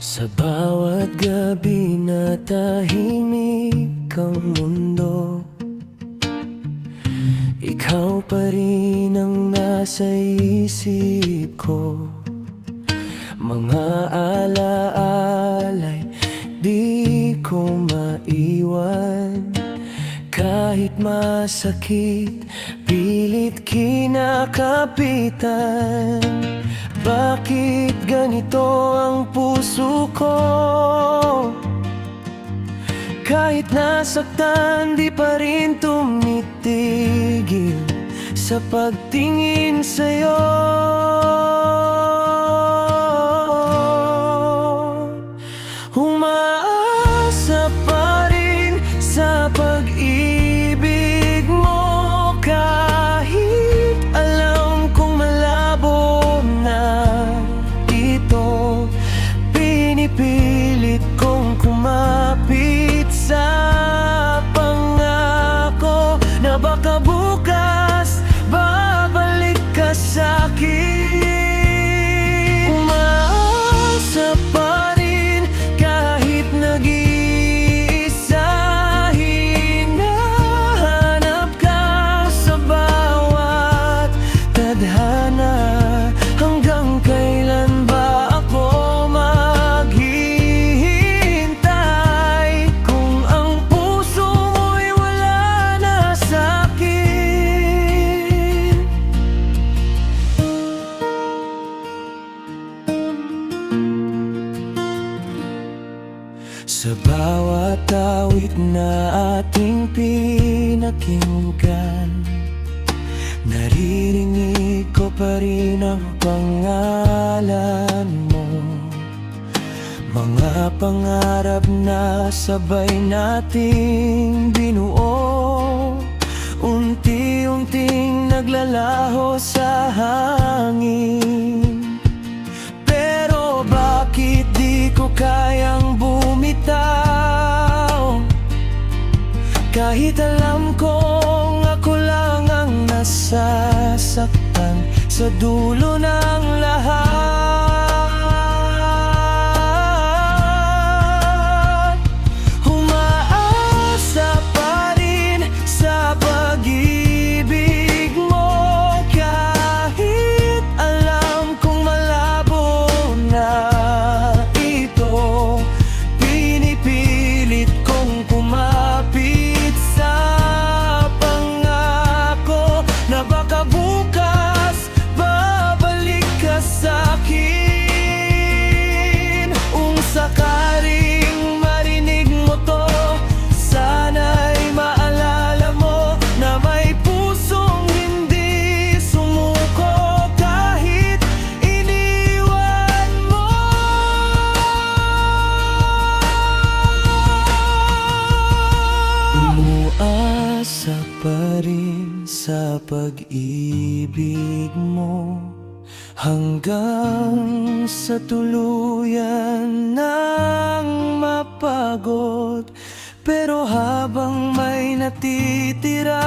Sa bawat gabi na tahimik ang mundo, ikaw pa rin ang nasa isip ko. Mga alaala'y di ko maiwan. Kahit masakit, pilit kinakapitan. Bakit ganito ang puso ko? Kahit nasaktan, di pa rin tumitigil sa pagtingin sa'yo. Umaasa pa rin sa pag-ibig mo, kahit alam kong malabo na ito. Pinipilit kong kumapit sa pangako na baka bukas babalik ka sa'kin. Umaasa pa rin kahit nag-iisa, hinahanap ka sa bawat tadhana. Hanggang kailan ba ako maghihintay kung ang puso mo'y wala na sa'kin? Sa bawat awit na ating pinakinggan, naririnig ko pa rin ang pangalan mo. Mga pangarap na sabay nating binuo, unti-unting naglalaho sa hangin. Pero bakit di ko kayang bumitaw? Kahit alam kong ako lang ang nasasaktan sa dulo ng lahat. Umaasa pa rin sa pag-ibig mo, kahit alam kong malabo na ito. Pinipilit kong kumapit sa pangako na baka bukas babalik ka sa'kin. Kung sakaling marinig mo to, sana'y maalala mo na may pusong hindi sumuko kahit iniwan mo. Umuasa pa rin sa pag-ibig mo, hanggang sa tuluyan ng mapagod. Pero habang may natitira,